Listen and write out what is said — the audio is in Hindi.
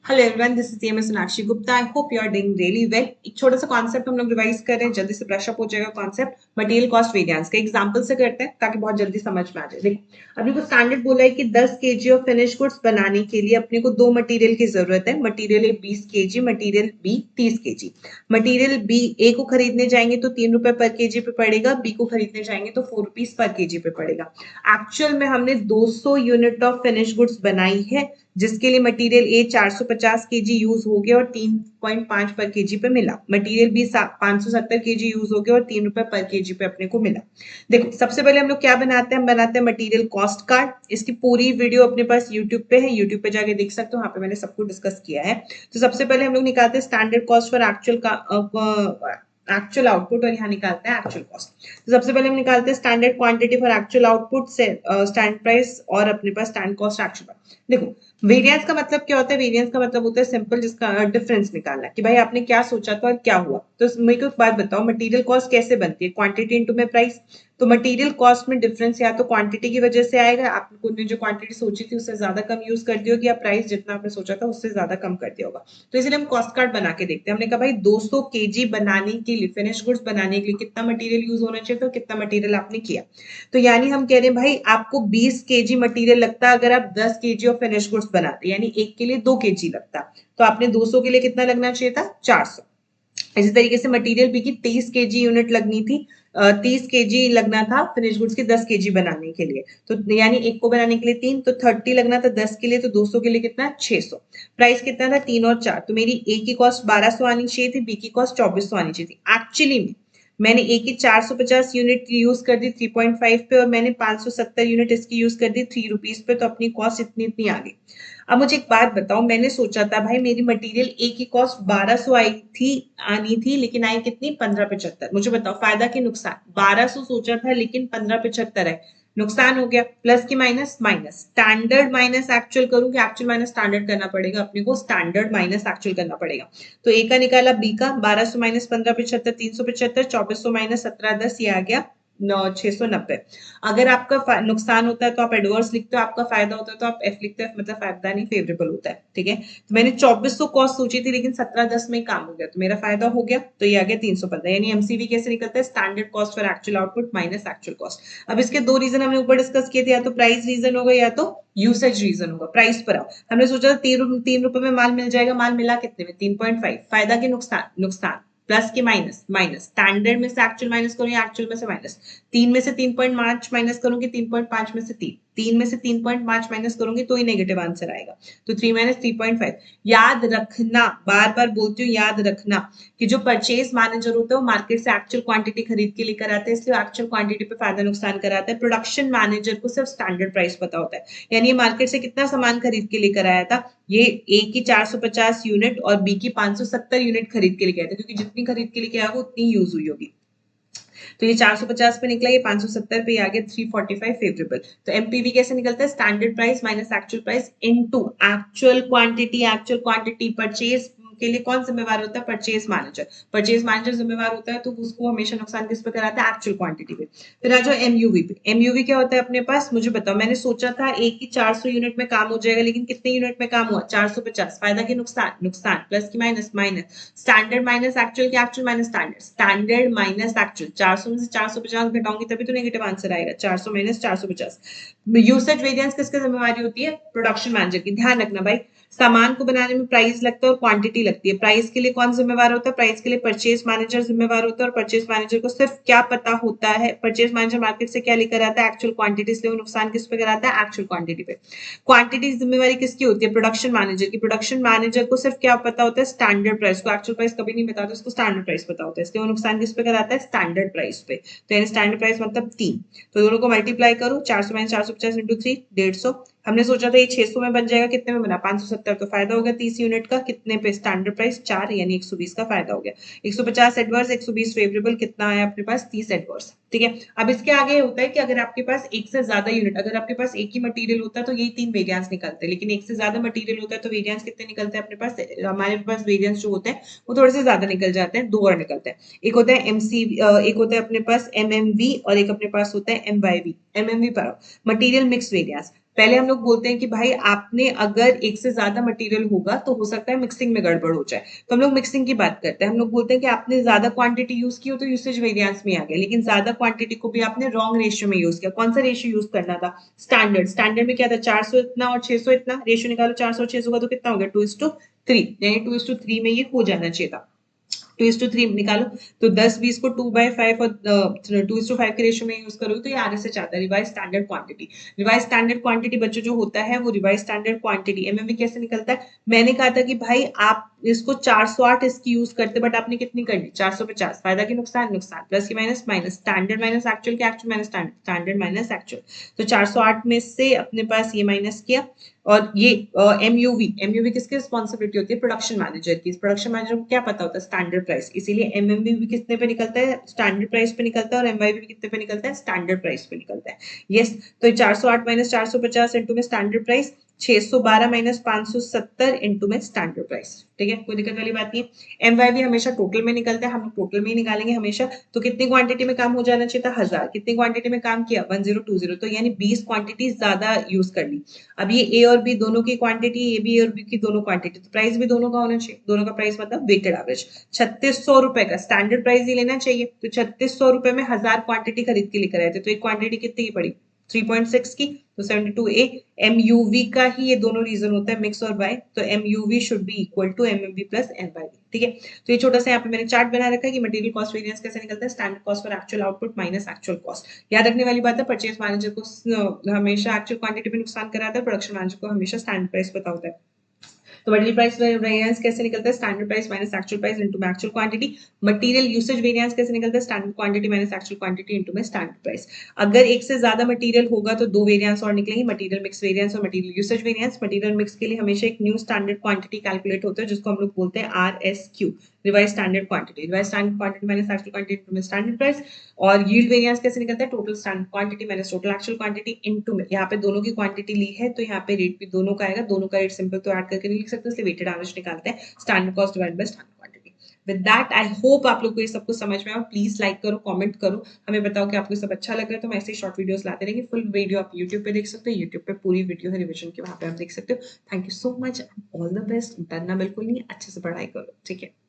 Hello everyone, this is CMS Sonakshi Gupta. I hope you are doing really well. एक छोटा सा कॉन्सेप्ट हम लोग रिवाइज कर रहे हैं, जल्दी से ब्रश अप हो जाएगा कॉन्सेप्ट। मटेरियल कॉस्ट वेरिएंस का एग्जांपल से करते हैं ताकि बहुत जल्दी समझ में आ जाए। देखो, अपने को स्टैंडर्ड बोला है कि 10 केजी ऑफ फिनिश गुड्स बनाने के लिए अपने को दो मटेरियल की जरूरत है। Material A 20 KG, material B 30 KG. Material B A को खरीदने जाएंगे तो 3 रुपए पर केजी पे पड़ेगा, बी को खरीदने जाएंगे तो 4 रुपीज पर केजी पे पड़ेगा। एक्चुअल में हमने 200 यूनिट ऑफ फिनिश गुड्स बनाई है, जिसके लिए मटेरियल ए 450 केजी यूज हो गया और 3.5 पर केजी पे मिला। मटेरियल बी 570 केजी यूज हो गया और 3 रुपए पर केजी पे अपने को मिला। देखो, सबसे पहले हम लोग क्या बनाते हैं, हम बनाते हैं मटेरियल कॉस्ट कार्ड। इसकी पूरी वीडियो अपने पास यूट्यूब पे है, यूट्यूब पे जाके देख सकते हो, वहां पे मैंने सब कुछ डिस्कस किया है। तो सबसे पहले हम लोग निकालते हैं standard cost for actual output और यहाँ निकालते हैं एक्चुअल कॉस्ट। तो सबसे पहले हम निकालते हैं standard quantity for actual output से स्टैंड प्राइस और अपने पास स्टैंड कॉस्ट एक्चुअल। देखो, वेरिएंस का मतलब क्या होता है? वेरिएंस का मतलब होता है सिंपल, जिसका डिफरेंस निकालना कि भाई आपने क्या सोचा था और क्या हुआ। तो मेरे को एक बात बताओ, मटेरियल कॉस्ट कैसे बनती है? क्वांटिटी इनटू में प्राइस। तो मटेरियल कॉस्ट में डिफरेंस या तो क्वांटिटी की वजह से आएगा, आपने जो क्वांटिटी सोची थी उससे ज्यादा कम यूज कर दी होगी, या प्राइस जितना आपने सोचा था उससे ज्यादा कम कर दिया होगा। तो इसलिए हम कॉस्ट कार्ड बना के देखते हैं। हमने कहा भाई 200 केजी बनाने के लिए, फिनिश गुड्स बनाने के लिए कितना मटेरियल यूज होना चाहिए, तो कितना मटेरियल आपने किया। तो यानी हम कह रहे हैं भाई आपको 20 केजी मटेरियल लगता है अगर आप 10 केजी ऑफ फिनिश गुड्स बनाते, यानी एक के लिए 2 केजी लगता। तो आपने 200 के लिए कितना लगना चाहिए था? 400। इसी तरीके से मटेरियल बी की 23 केजी यूनिट लगनी थी, 30 केजी लगना था फिनिश गुड्स के 10 केजी बनाने के लिए। तो यानी एक को बनाने के लिए 3, तो 30 लगना था 10 के लिए, तो 200 के लिए कितना? 600। प्राइस कितना था? 3 और 4। तो मेरी ए की कॉस्ट 1200 आनी चाहिए थी, बी की कॉस्ट 2400 आनी चाहिए थी। एक्चुअली में मैंने ए की 450 यूनिट यूज कर दी 3.5 पे, और मैंने 570 यूनिट इसकी यूज कर दी 3 रुपीज पे, तो अपनी कॉस्ट इतनी इतनी आ गई। अब मुझे एक बात बताओ, मैंने सोचा था भाई मेरी मटेरियल ए की कॉस्ट 1200 आई थी, आनी थी, लेकिन आई कितनी? 1575। मुझे बताओ फायदा कि नुकसान? 1200 सोचा था लेकिन 1575 है, नुकसान हो गया। प्लस की minus? Minus. Standard minus actual करूं कि एक्चुअल माइनस स्टैंडर्ड करना पड़ेगा? अपने को स्टैंडर्ड माइनस एक्चुअल करना पड़ेगा। तो ए का निकाला, बी का 1200 माइनस 1575 375, 2400 माइनस 1710, ये आ गया 690। अगर आपका नुकसान होता है तो आप एडवर्स लिखते हो, आपका फायदा होता है तो आप एफ लिखते हो, मतलब फायदा नहीं, फेवरेबल होता है। ठीक है, तो मैंने 2400 कॉस्ट सोची थी लेकिन 1710 में काम हो गया, तो मेरा फायदा हो गया, तो ये आ गया 315। यानी एमसीवी कैसे निकलता है? Standard cost for actual output minus actual cost. अब इसके दो रीजन हमने ऊपर डिस्कस किए थे, या तो प्राइस रीजन होगा या तो यूसेज रीजन होगा। प्राइस पर आओ, हमने सोचा था 3 रुपए में माल मिल जाएगा, माल मिला कितने में? 3.5। फायदा के नुकसान? नुकसान। प्लस के माइनस? माइनस। स्टैंडर्ड में से एक्चुअल माइनस करूंगी, एक्चुअल में से माइनस। 3 में से 3.5 माइनस करूंगी, 3.5 में से 3 में से 3.5 माइनस करूंगी तो ही नेगेटिव आंसर आएगा। तो 3 माइनस 3.5। याद रखना, बार बार बोलती हूँ, याद रखना कि जो परचेज मैनेजर होता है वो मार्केट से एक्चुअल क्वांटिटी खरीद के लेकर आता है, इसलिए एक्चुअल क्वांटिटी पे फायदा नुकसान कराता है। प्रोडक्शन मैनेजर को सिर्फ स्टैंडर्ड प्राइस पता होता है, यानी ये मार्केट से कितना सामान खरीद के लेकर आया था, ये ए की 450 यूनिट और बी की 570 यूनिट खरीद के लेके आया था, क्योंकि जितनी खरीद के लेके आया वो उतनी यूज हुई होगी। तो ये 450 पे निकला, ये 570 पे आ गया 345 फेवरेबल। तो एमपीवी कैसे निकलता है? Standard price minus actual price into actual quantity. Actual quantity purchase के लिए कौन जिम्मेवार होता है? Purchase manager. परचेज मैनेजर जिम्मेवार होता है, तो उसको हमेशा नुकसान किस पे कराता है? एक्चुअल क्वांटिटी पे। फिर आ जाओ एमयूवी पे। एमयूवी क्या होता है अपने पास? मुझे बताओ, मैंने सोचा था एक की 400 यूनिट में काम हो जाएगा, लेकिन कितने यूनिट में काम हुआ? 450। फायदा की नुकसान? नुकसान। प्लस की minus? Minus. Standard minus actual की? Actual minus standard. Standard minus actual. 400 में से 450 घटाऊंगी तभी तो नेगेटिव आंसर आएगा। 400 माइनस 450। यूसेज वेरिएंस किसकी जिम्मेवारी होती है? प्रोडक्शन मैनेजर की। ध्यान रखना भाई, सामान को बनाने में प्राइस लगता है और क्वांटिटी लगती है। प्राइस के लिए कौन जिम्मेवार होता है? प्राइस के लिए परचेज मैनेजर जिम्मेवार होता है, और परचेज मैनेजर को सिर्फ क्या पता होता है? परचेज मैनेजर मार्केट से क्या लेकर आता है? एक्चुअल क्वांटिटी, इसलिए वो नुकसान किस पे कराता है? एक्चुअल क्वांटिटी पे। क्वांटिटी जिम्मेवारी किसकी होती है? प्रोडक्शन मैनेजर की। प्रोडक्शन मैनेजर को सिर्फ क्या पता होता है? स्टैंडर्ड प्राइस को। एक्चुअल प्राइस कभी नहीं बताता, उसको स्टैंडर्ड प्राइस पता होता है, इसलिए वो नुकसान किस पे कराता है? स्टैंडर्ड प्राइस पे। तो यानी स्टैंडर्ड प्राइस मतलब 3। तो दोनों को मल्टीप्लाई करो, 400 माइनस 450 इंटू 3, 150। हमने सोचा था ये 600 में बन जाएगा, कितने में बना? 570। तो फायदा हो गया 30 यूनिट का, कितने पे? स्टैंडर्ड प्राइस 4, यानी 120 का फायदा हो गया। 150 एडवर्स, 120 फेवरेबल, कितना आया अपने पास? 30 एडवर्स। ठीक है, अब इसके आगे होता है कि अगर आपके पास एक से ज्यादा यूनिट, अगर आपके पास एक ही मटेरियल होता है तो यही 3 वेरिएंस निकलते हैं, लेकिन एक से ज्यादा मटेरियल होता है तो वेरिएंस कितने निकलते हैं अपने पास? हमारे पास वेरिएंस जो होते हैं वो थोड़े से ज्यादा निकल जाते हैं, 2 और निकलते हैं। एक होता है एमसी, एक होता है अपने पास एमएमवी, और एक अपने पास होता है एमवाईवी। एमएमवी पर मटेरियल मिक्स वेरिएंस। पहले हम लोग बोलते हैं कि भाई आपने अगर एक से ज्यादा मटेरियल होगा तो हो सकता है मिक्सिंग में गड़बड़ हो जाए, तो हम लोग मिक्सिंग की बात करते हैं। हम लोग बोलते हैं कि आपने ज्यादा क्वांटिटी यूज की हो तो यूसेज वेरिएंस में आ गया, लेकिन ज्यादा क्वांटिटी को भी आपने रॉन्ग रेशियो में यूज किया। कौन सा रेशियो यूज करना था? स्टैंडर्ड। स्टैंडर्ड में क्या था? 400 इतना और 600 इतना। रेशियो निकालो 400 और 600 का तो कितना हो गया? 2:3, यानी 2:3 में ये हो जाना चाहिए था। 2:3 निकालो तो 10-20 को 2/5 और 2:5 के रेशियो में यूज करोगे तो ये आर एस एच आता है, revise standard quantity. Revise standard quantity बच्चों जो होता है वो रिवाइज स्टैंडर्ड क्वांटिटी एमएमवी कैसे निकलता है? मैंने कहा था कि भाई आप इसको 408 इसकी यूज करते, बट आपने कितनी कर ली? 450। फायदा की नुकसान? नुकसान। प्लस की minus? Minus. Standard minus actual के actual minus standard, standard minus actual. तो 408 में से अपने पास ये माइनस किया, और ये एमयूवी, एमयूवी किसकी रिस्पॉन्सिबिलिटी होती है? प्रोडक्शन मैनेजर की। प्रोडक्शन मैनेजर को क्या पता होता है? Standard price. इसीलिए एमएमवी भी कितने पे निकलता है? स्टैंडर्ड प्राइस पे निकलता है, और एमवाईवी भी कितने पे निकलता है? स्टैंडर्ड प्राइस पे निकलता है। यस, तो 408 माइनस 450 इंटू में स्टैंडर्ड प्राइस, 612 माइनस 570 इंटू में स्टैंडर्ड प्राइस। ठीक है, कोई दिक्कत वाली बात नहीं है। एमवाईवी हमेशा टोटल में निकलता है, हम टोटल में ही निकालेंगे हमेशा। तो कितनी क्वांटिटी में काम हो जाना चाहिए था? 1000। कितनी क्वांटिटी में काम किया? 1020, तो यानी 20 क्वांटिटी ज्यादा यूज कर ली। अब ये ए और बी दोनों की क्वांटिटी, ए बी और बी की दोनों क्वांटिटी, तो प्राइस भी दोनों का होना चाहिए। दोनों का प्राइस मतलब वेटेड एवरेज 3600 रुपए का स्टैंडर्ड प्राइस ही लेना चाहिए। तो 3600 रुपए में 1000 क्वांटिटी खरीद के लेकर आए थे, तो एक क्वांटिटी कितनी की पड़ी? 3.6 की। तो 72A। एमयूवी का ही ये दोनों रीजन होता है, मिक्स और बाय। तो MUV should be equal to MMV plus MYV. ठीक है, तो ये छोटा सा यहाँ पे मैंने चार्ट बना रखा है कि मटेरियल कॉस्ट वेरिएंस कैसे निकलता है? Standard cost for actual output minus actual cost. याद रखने वाली बात है, परचेज मैनेजर को हमेशा एक्चुअल क्वांटिटी पे नुकसान कराता है, प्रोडक्शन मैनेजर को हमेशा स्टैंडर्ड प्राइस पता होता है। तो मटेरियल प्राइस वेरिएंस कैसे निकलता है? Standard price minus actual price into में actual quantity. Material usage variance कैसे निकलता है? Standard quantity minus actual quantity into में स्टैंडर्ड प्राइस। अगर एक से ज्यादा मटेरियल होगा तो दो वेरिएंस और निकलेंगे, मटेरियल मिक्स वेरिएंस और material usage variance. Material mix के लिए हमेशा एक न्यू स्टैंडर्ड क्वांटिटी कैलकुलेट होता है, जिसको हम लोग बोलते हैं RSQ, revise standard quantity. Revise standard quantity minus actual quantity into में स्टैंडर्ड प्राइस। और यील्ड वेरिएंस कैसे निकलता है? Total standard quantity minus total actual quantity into में, यहाँ पे दोनों की क्वांटिटी ली है तो यहाँ पे रेट भी दोनों का आएगा। दोनों का रेट सिंपल तो ऐड करके नहीं लिख सकते, इसलिए वेटेड एवरेज निकालते हैं, standard cost divide by standard quantity. With that I hope आप लोग को ये सब कुछ समझ में आया। प्लीज लाइक करो, कमेंट करो, हमें बताओ कि आपको सब अच्छा लग रहा है, तो हम ऐसे ही शॉर्ट वीडियोस लाते रहेंगे। फुल वीडियो आप यूट्यूब पे देख सकते हो, यूट्यूब पे पूरी वीडियो है रिविजन की, वहां पे आप देख सकते हो। Thank you so much, all the best. डरना बिल्कुल नहीं, अच्छे से पढ़ाई करो, ठीक है।